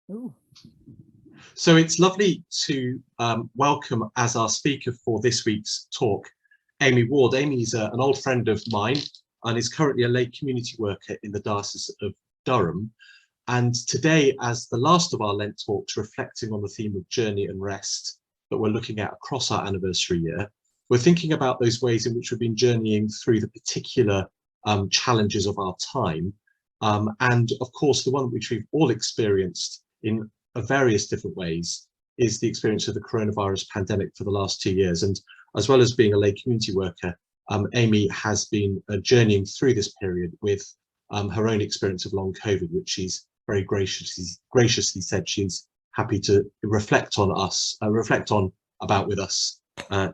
Ooh. So it's lovely to welcome as our speaker for this week's talk, Amy Ward. Amy's an old friend of mine and is currently a lay community worker in the Diocese of Durham. And today, as the last of our Lent talks, reflecting on the theme of journey and rest that we're looking at across our anniversary year, we're thinking about those ways in which we've been journeying through the particular challenges of our time. And of course, the one which we've all experienced in various different ways is the experience of the coronavirus pandemic for the last 2 years. And as well as being a lay community worker, Amy has been journeying through this period with her own experience of long COVID, which she's very graciously said she's happy to reflect on about with us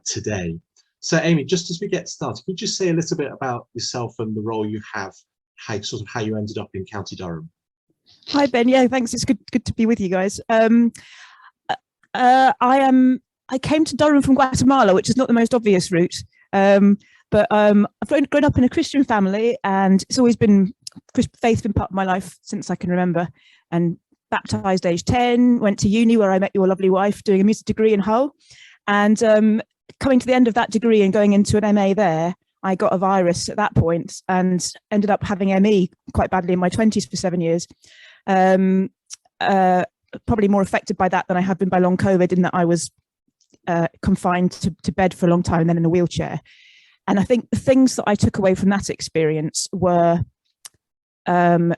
today. So Amy, just as we get started, could you just say a little bit about yourself and the role you have, how you ended up in County Durham? Hi Ben, yeah, thanks. It's good to be with you guys. I came to Durham from Guatemala, which is not the most obvious route, but I've grown up in a Christian family, and it's always been faith's been part of my life since I can remember. And baptized age 10, went to uni where I met your lovely wife, doing a music degree in Hull, and coming to the end of that degree and going into an MA there, I got a virus at that point and ended up having ME quite badly in my 20s for 7 years. Probably more affected by that than I have been by long COVID, in that I was confined to bed for a long time and then in a wheelchair. And I think the things that I took away from that experience were my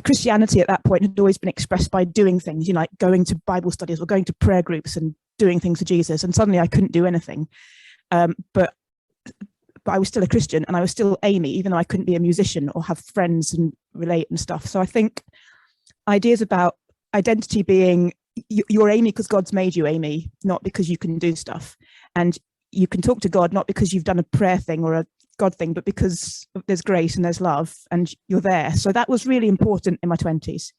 Christianity at that point had always been expressed by doing things, like going to Bible studies or going to prayer groups and doing things for Jesus. And suddenly I couldn't do anything. But I was still a Christian, and I was still Amy, even though I couldn't be a musician or have friends and relate and stuff. So I think ideas about identity being you're Amy because God's made you Amy, not because you can do stuff. And you can talk to God not because you've done a prayer thing or a God thing, but because there's grace and there's love and you're there. So that was really important in my 20s.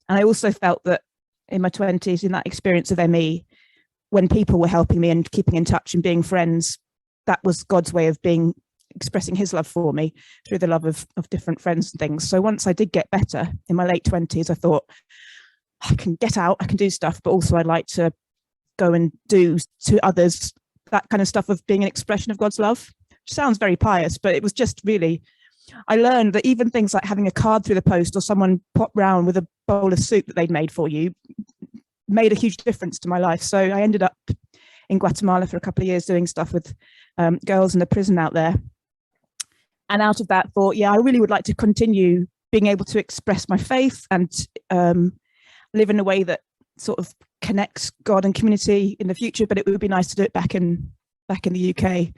And I also felt that in my 20s, in that experience of ME, when people were helping me and keeping in touch and being friends, that was God's way of expressing his love for me through the love of different friends and things. So once I did get better in my late 20s, I thought, I can get out, I can do stuff, but also I'd like to go and do to others that kind of stuff of being an expression of God's love. Which sounds very pious, but it was just really, I learned that even things like having a card through the post or someone pop round with a bowl of soup that they'd made for you made a huge difference to my life. So I ended up in Guatemala for a couple of years doing stuff with girls in the prison out there. And out of that thought, I really would like to continue being able to express my faith and live in a way that sort of connects God and community in the future, but it would be nice to do it back in the UK.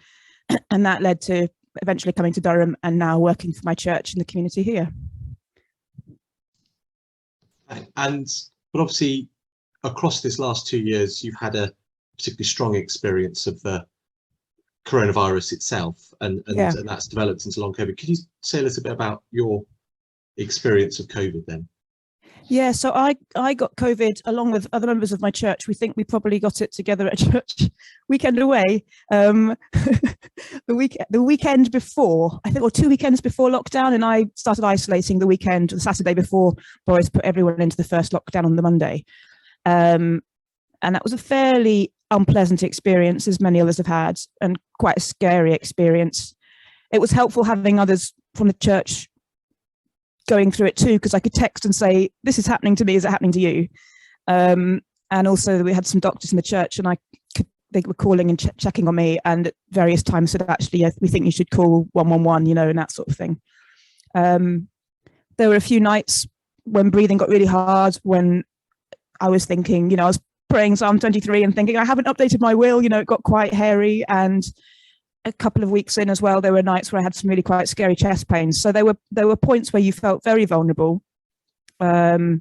And that led to eventually coming to Durham and now working for my church in the community here. But obviously, across this last 2 years, you've had a particularly strong experience of the coronavirus itself, and that's developed into long COVID. Could you say a little bit about your experience of COVID then? Yeah, so I got COVID along with other members of my church. We think we probably got it together at a church weekend away. The weekend before, I think, or 2 weekends before lockdown, and I started isolating the Saturday before Boris put everyone into the first lockdown on the Monday. And that was a fairly unpleasant experience, as many others have had, and quite a scary experience. It was helpful having others from the church going through it too, because I could text and say, this is happening to me, is it happening to you? And also we had some doctors in the church, and they were calling and checking on me, and at various times said, actually, we think you should call 111, and that sort of thing. There were a few nights when breathing got really hard, when I was thinking, I was praying Psalm 23 and thinking, I haven't updated my will, it got quite hairy. And a couple of weeks in as well, there were nights where I had some really quite scary chest pains. So there were points where you felt very vulnerable. I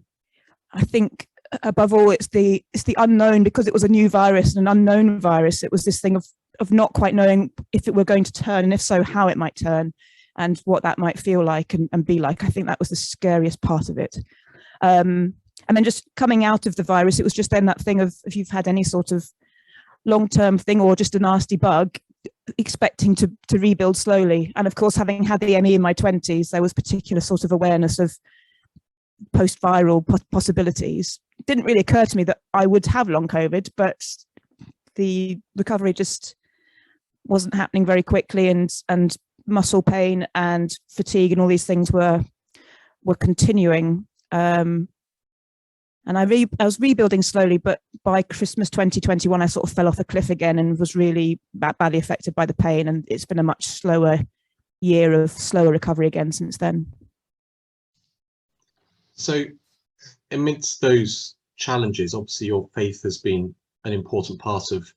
think above all, it's the unknown, because it was a new virus, an unknown virus. It was this thing of not quite knowing if it were going to turn, and if so, how it might turn and what that might feel like and be like. I think that was the scariest part of it. And then just coming out of the virus, it was just then that thing of, if you've had any sort of long-term thing or just a nasty bug, expecting to rebuild slowly. And of course, having had the ME in my 20s, there was particular sort of awareness of post-viral possibilities. It didn't really occur to me that I would have long COVID, but the recovery just wasn't happening very quickly, and muscle pain and fatigue and all these things were continuing. And I was rebuilding slowly, but by Christmas 2021, I sort of fell off a cliff again and was really badly affected by the pain. And it's been a much slower year of slower recovery again since then. So amidst those challenges, obviously your faith has been an important part of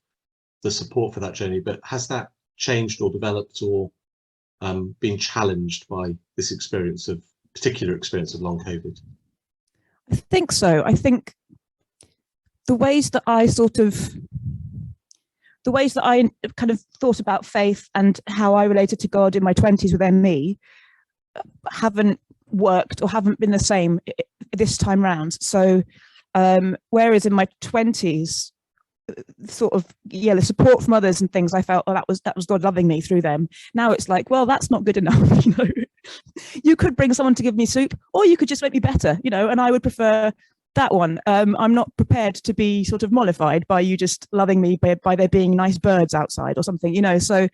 the support for that journey, but has that changed or developed or been challenged by this particular experience of long COVID? I think so. I think the ways that I kind of thought about faith and how I related to God in my 20s with ME haven't worked or haven't been the same this time round. So whereas in my 20s, the support from others and things, I felt, oh, that was God loving me through them. Now it's like, well, that's not good enough. You could bring someone to give me soup, or you could just make me better, and I would prefer that one. I'm not prepared to be sort of mollified by you just loving me by there being nice birds outside or something, so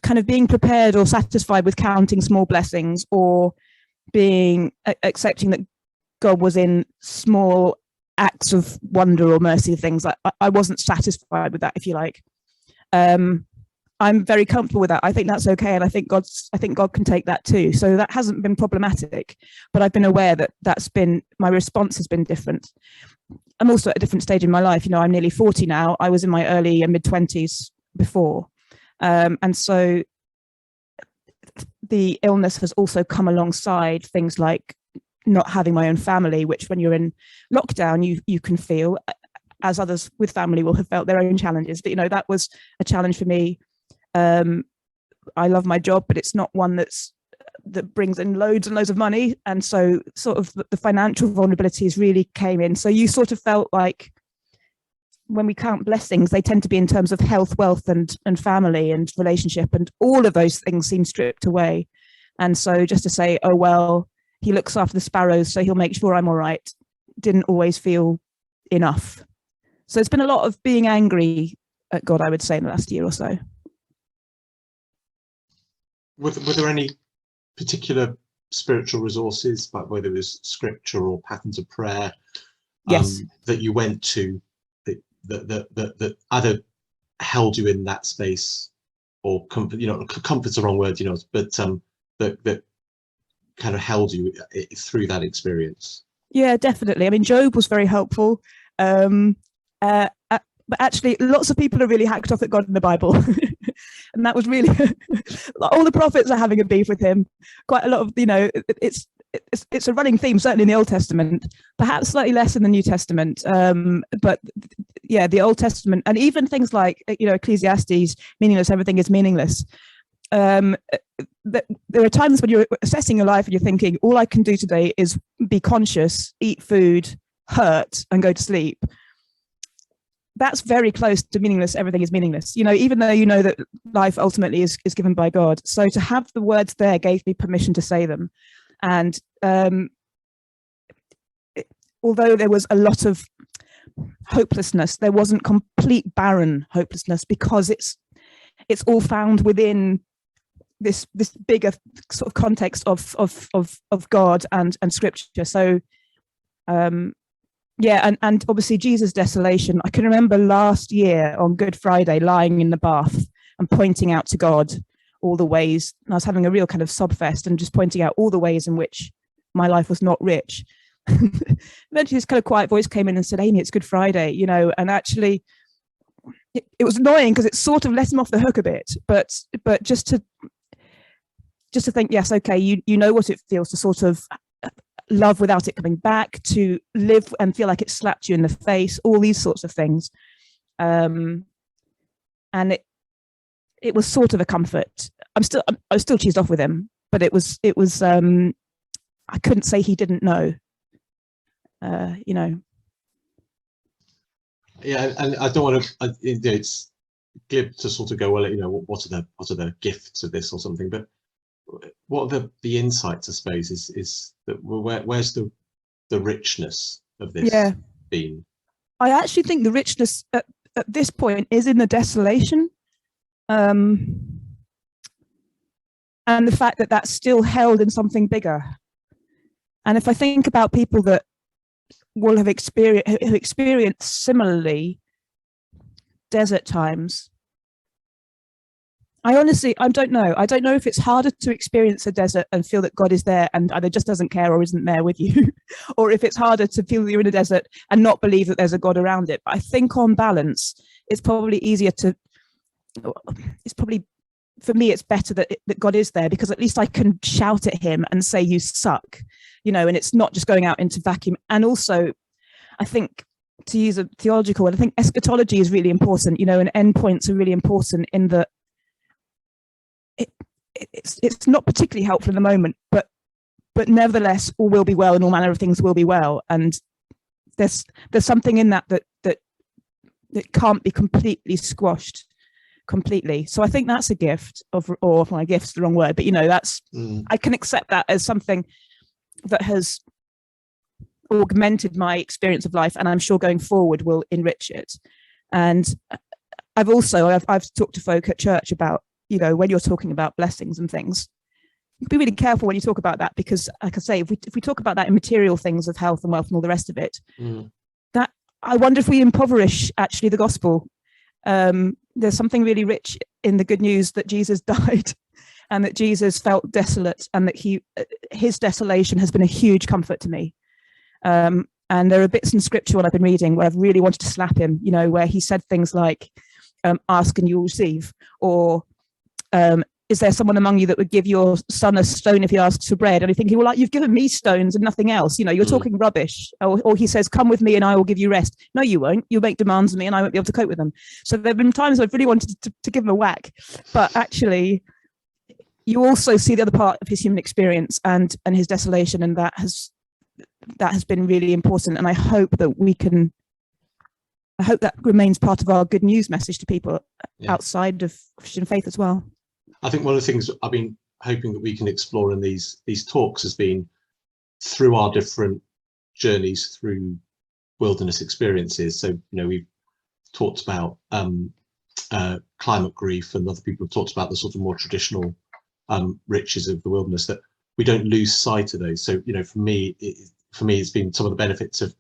kind of being prepared or satisfied with counting small blessings, or accepting that God was in small acts of wonder or mercy, things like I wasn't satisfied with that, if you like. I'm very comfortable with that. I think that's okay, and I think God can take that too. So that hasn't been problematic, but I've been aware that my response has been different. I'm also at a different stage in my life. I'm nearly 40 now. I was in my early and mid 20s before, and so the illness has also come alongside things like not having my own family, which when you're in lockdown, you can feel, as others with family will have felt their own challenges. But that was a challenge for me. I love my job, but it's not one that brings in loads and loads of money, and so sort of the financial vulnerabilities really came in. So you sort of felt like, when we count blessings, they tend to be in terms of health, wealth, and family and relationship, and all of those things seem stripped away. And so just to say, oh well, he looks after the sparrows, so he'll make sure I'm all right, didn't always feel enough. So it's been a lot of being angry at God, I would say, in the last year or so. Were there any particular spiritual resources, like whether it was scripture or patterns of prayer, yes, that you went to that either held you in that space, or comfort? Comfort's the wrong word, but that kind of held you through that experience? Yeah, definitely. I mean, Job was very helpful. But actually, lots of people are really hacked off at God in the Bible. And that was really, all the prophets are having a beef with him. Quite a lot of, it's a running theme, certainly in the Old Testament, perhaps slightly less in the New Testament. But yeah, the Old Testament, and even things like, Ecclesiastes, meaningless, everything is meaningless. There are times when you're assessing your life and you're thinking, all I can do today is be conscious, eat food, hurt, and go to sleep. That's very close to meaningless, everything is meaningless, even though that life ultimately is given by God. So to have the words there gave me permission to say them. And although there was a lot of hopelessness, there wasn't complete barren hopelessness, because it's all found within this bigger sort of context of God and scripture. So yeah, and obviously Jesus' desolation. I can remember last year on Good Friday lying in the bath and pointing out to God all the ways, and I was having a real kind of sob fest and just pointing out all the ways in which my life was not rich. Eventually this kind of quiet voice came in and said, Amy, it's Good Friday, and actually it was annoying because it sort of let him off the hook a bit, but just to think, yes, okay, you know what it feels to sort of love without it coming back, to live and feel like it slapped you in the face, all these sorts of things. And it was sort of a comfort. I was still cheesed off with him, but it was I couldn't say he didn't know. Yeah, and I don't want to. It's glib to sort of go, well, what are the gifts of this or something, but what are the insights, I suppose, is that where's the richness of this been? I actually think the richness at this point is in the desolation, and the fact that that's still held in something bigger. And if I think about people that will have experienced similarly desert times, I don't know. I don't know if it's harder to experience a desert and feel that God is there and either just doesn't care or isn't there with you, or if it's harder to feel that you're in a desert and not believe that there's a God around it. But I think on balance, it's probably for me, it's better that God is there, because at least I can shout at him and say, you suck, and it's not just going out into vacuum. And also, I think, to use a theological word, I think eschatology is really important, and endpoints are really important in that it's not particularly helpful in the moment, but nevertheless, all will be well and all manner of things will be well. And there's something in that can't be completely squashed completely. So I think that's a gift or my gift's the wrong word, but that's I can accept that as something that has augmented my experience of life, and I'm sure going forward will enrich it. And I've talked to folk at church about, when you're talking about blessings and things, be really careful when you talk about that, because like I say, if we talk about that in material things of health and wealth and all the rest of it, that I wonder if we impoverish actually the gospel. There's something really rich in the good news that Jesus died and that Jesus felt desolate, and that his desolation has been a huge comfort to me. And there are bits in scripture what I've been reading where I've really wanted to slap him, where he said things like, ask and you'll receive, or is there someone among you that would give your son a stone if he asks for bread? And you're thinking, well, you've given me stones and nothing else. You're talking rubbish. Or he says, come with me and I will give you rest. No, you won't. You'll make demands of me and I won't be able to cope with them. So there have been times I've really wanted to give him a whack. But actually, you also see the other part of his human experience and his desolation. And that has been really important. And I hope that that remains part of our good news message to people outside of Christian faith as well. I think one of the things I've been hoping that we can explore in these talks has been, through our different journeys through wilderness experiences. So, we've talked about climate grief, and other people have talked about the sort of more traditional riches of the wilderness, that we don't lose sight of those. So, for me, it's been some of the benefits of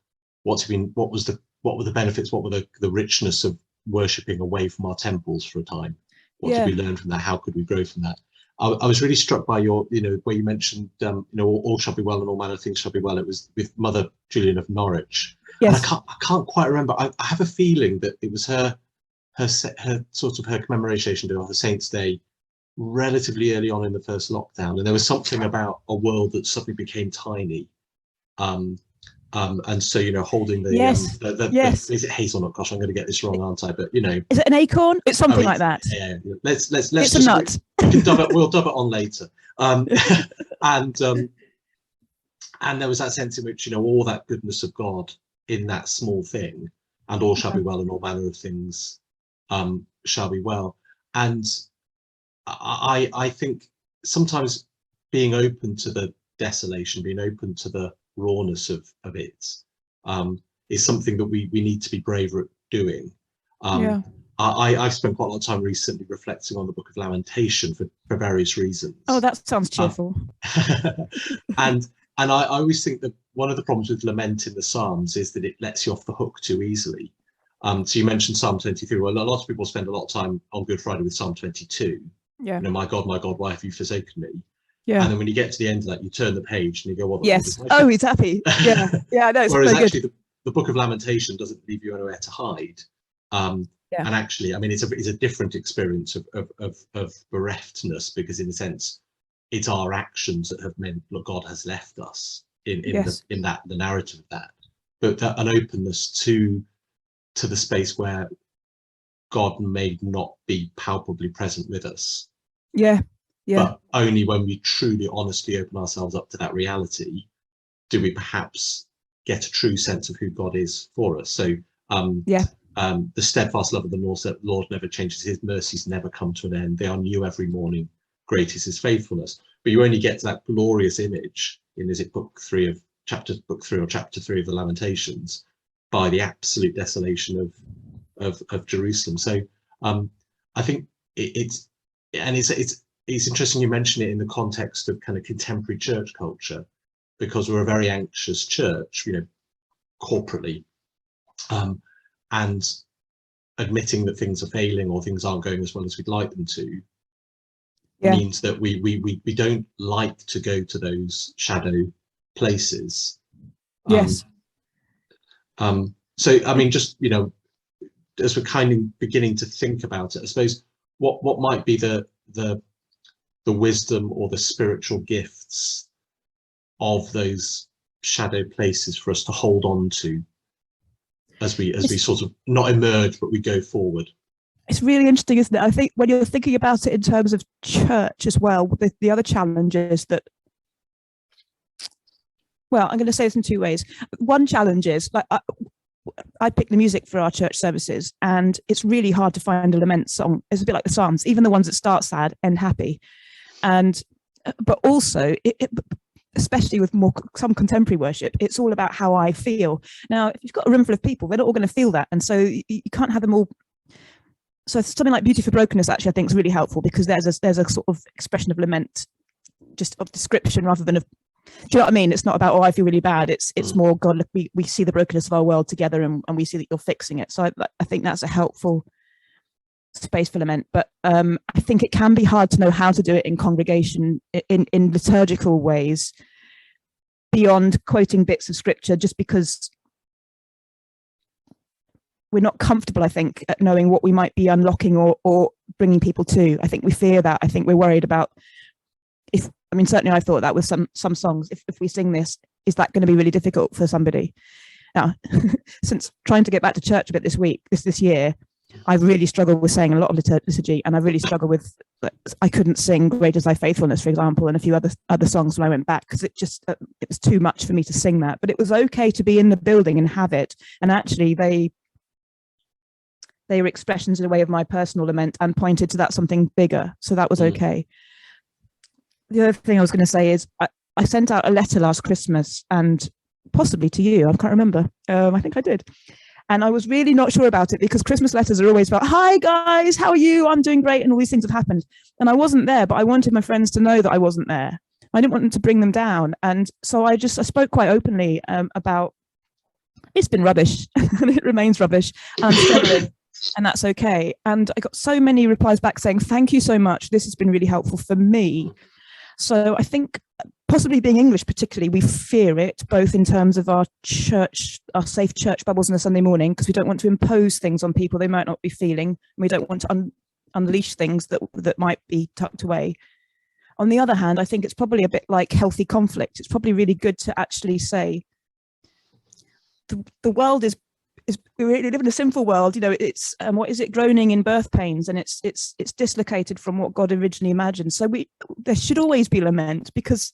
what were the benefits, what were the richness of worshipping away from our temples for a time. What did we learn from that? How could we grow from that? I was really struck by your, where you mentioned, all shall be well and all manner of things shall be well. It was with Mother Julian of Norwich. Yes. And I can't quite remember. I have a feeling that it was her commemoration day, or her Saint's Day, relatively early on in the first lockdown. And there was something about a world that suddenly became tiny. And so, holding the is it hazelnut? Gosh, I'm going to get this wrong, aren't I? But is it an acorn? It's something like that. Yeah. Let's it's just a nut. We'll dub it on later. And there was that sense in which all that goodness of God in that small thing, and all shall be well and all manner of things shall be well. And I think sometimes being open to the desolation, being open to the rawness of it is something that we need to be braver at doing. I've spent quite a lot of time recently reflecting on the Book of Lamentation for various reasons. Oh, that sounds cheerful. And I always think that one of the problems with lament in the Psalms is that it lets you off the hook too easily. So you mentioned Psalm 23. Well, a lot of people spend a lot of time on Good Friday with Psalm 22. Yeah. My God, why have you forsaken me? Yeah. And then when you get to the end of that, you turn the page and you go, well, yes. Oh, he's happy. Yeah. Yeah. No, it's whereas very actually good. the Book of Lamentation doesn't leave you anywhere to hide. And actually, I mean, it's a different experience of bereftness, because in a sense, it's our actions that have meant that God has left us in the narrative of that. But an openness to the space where God may not be palpably present with us. Yeah. Yeah. But only when we truly, honestly open ourselves up to that reality do we perhaps get a true sense of who God is for us. So, the steadfast love of the Lord never changes. His mercies never come to an end. They are new every morning. great is his faithfulness. But you only get to that glorious image in, is it book 3 or chapter 3 of the Lamentations, by the absolute desolation of Jerusalem. So I think it's interesting you mention it in the context of kind of contemporary church culture, because we're a very anxious church, you know, corporately, and admitting that things are failing or things aren't going as well as we'd like them to means that we don't like to go to those shadow places. Yes. So I mean, just, you know, as we're kind of beginning to think about it, I suppose what might be the wisdom or the spiritual gifts of those shadow places for us to hold on to as we sort of not emerge, but we go forward. It's really interesting, isn't it? I think when you're thinking about it in terms of church as well, the other challenge is that, well, I'm going to say this in two ways. One challenge is, like, I pick the music for our church services, and it's really hard to find a lament song. It's a bit like the Psalms, even the ones that start sad, end happy. But also, especially with some contemporary worship, it's all about how I feel. Now, if you've got a room full of people, they're not all going to feel that, and so you can't have them all. So something like Beauty for Brokenness, actually, I think is really helpful, because there's a sort of expression of lament, just of description rather than of. Do you know what I mean? It's not about, oh, I feel really bad. It's more, God, look, we see the brokenness of our world together, and we see that you're fixing it. So I think that's a helpful space for lament. But I think it can be hard to know how to do it in congregation, in liturgical ways, beyond quoting bits of scripture, just because we're not comfortable, I think, at knowing what we might be unlocking or bringing people to. I think we fear that. I think we're worried about certainly I thought that with some songs, if we sing this, is that going to be really difficult for somebody? Now, since trying to get back to church a bit this year, I've really struggled with saying a lot of liturgy, and I really struggled with, I couldn't sing Great Is Thy Faithfulness, for example, and a few other songs when I went back, because it was too much for me to sing that. But it was okay to be in the building and have it, and actually they were expressions in a way of my personal lament and pointed to that something bigger, so that was okay. The other thing I was going to say is I sent out a letter last Christmas, and possibly to you, I can't remember. I think I did. And I was really not sure about it, because Christmas letters are always about, hi guys, how are you? I'm doing great. And all these things have happened. And I wasn't there, but I wanted my friends to know that I wasn't there. I didn't want them to bring them down. And so I spoke quite openly about, it's been rubbish and it remains rubbish. And I'm struggling. And that's okay. And I got so many replies back saying, thank you so much. This has been really helpful for me. So I think, possibly being English particularly, we fear it, both in terms of our church, our safe church bubbles on a Sunday morning, because we don't want to impose things on people they might not be feeling. And we don't want to unleash things that might be tucked away. On the other hand, I think it's probably a bit like healthy conflict. It's probably really good to actually say, the world is we live in a sinful world, you know. It's what is it, groaning in birth pains, and it's dislocated from what God originally imagined. So there should always be lament, because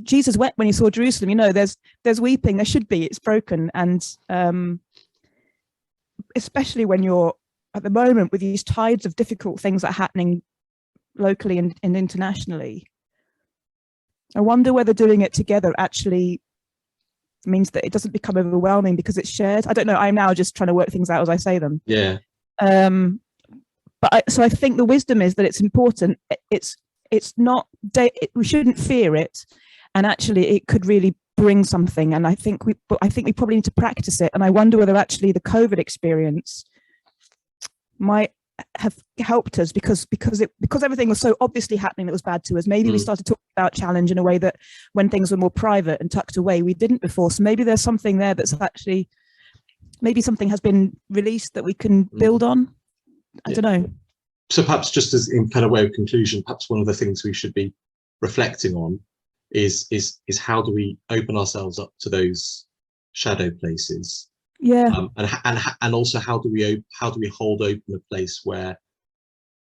Jesus wept when he saw Jerusalem. You know, there's weeping. There should be. It's broken, and especially when you're at the moment with these tides of difficult things that are happening locally and internationally. I wonder whether doing it together actually means that it doesn't become overwhelming because it's shared. I don't know. I'm now just trying to work things out as I say them. Yeah. So I think the wisdom is that it's important. It's not. We shouldn't fear it, and actually, it could really bring something. And I think we probably need to practice it. And I wonder whether actually the COVID experience might have helped us, because everything was so obviously happening that was bad to us. Maybe we started talking about challenge in a way that when things were more private and tucked away, we didn't before. So maybe there's something there that's actually, maybe something has been released that we can build on. I don't know. So perhaps just as in kind of way of conclusion, perhaps one of the things we should be reflecting on is how do we open ourselves up to those shadow places? Yeah. And also how do we hold open a place where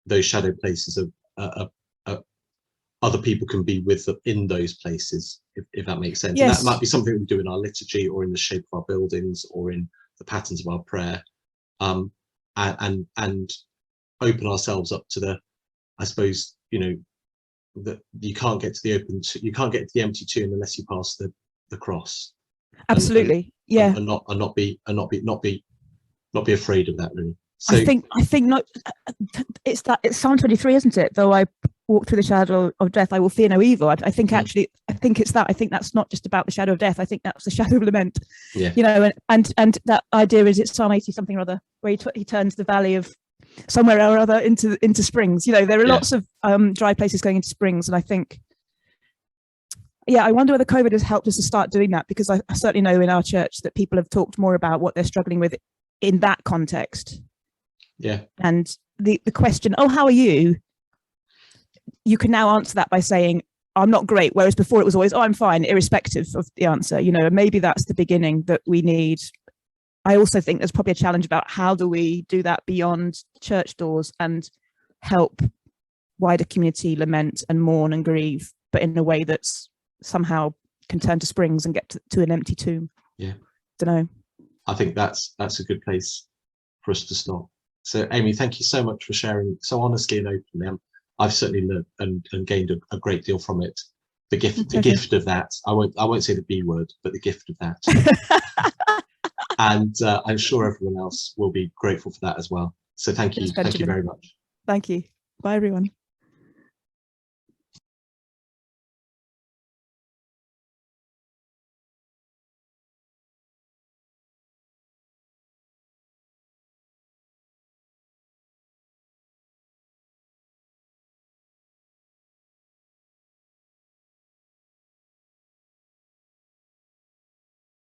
those shadow places are other people can be with them in those places, if that makes sense. Yes. And that might be something we do in our liturgy, or in the shape of our buildings, or in the patterns of our prayer, and open ourselves up to the, I suppose, you know, that you can't get to the you can't get to the empty tomb unless you pass the cross. Absolutely. Yeah. And not be afraid of that, really. So I think not. It's Psalm 23, isn't it? Though I walk through the shadow of death, I will fear no evil. I think actually, I think it's that. I think that's not just about the shadow of death. I think that's the shadow of lament. Yeah. You know, and that idea is, it's Psalm 80 something or other, where he turns the valley of somewhere or other into springs. You know, there are lots of dry places going into springs, and I think, I wonder whether COVID has helped us to start doing that, because I certainly know in our church that people have talked more about what they're struggling with in that context. Yeah. And the question, oh, how are you? You can now answer that by saying, I'm not great. Whereas before it was always, oh, I'm fine, irrespective of the answer, you know, and maybe that's the beginning that we need. I also think there's probably a challenge about how do we do that beyond church doors and help wider community lament and mourn and grieve, but in a way that's somehow can turn to springs and get to an empty tomb. Yeah. Don't know. I think that's a good place for us to stop. So, Amy, thank you so much for sharing so honestly and openly. I've certainly learned and gained a great deal from it. The gift of that. I won't say the B word, but the gift of that. And I'm sure everyone else will be grateful for that as well. So thank you very much. Thank you. Bye, everyone.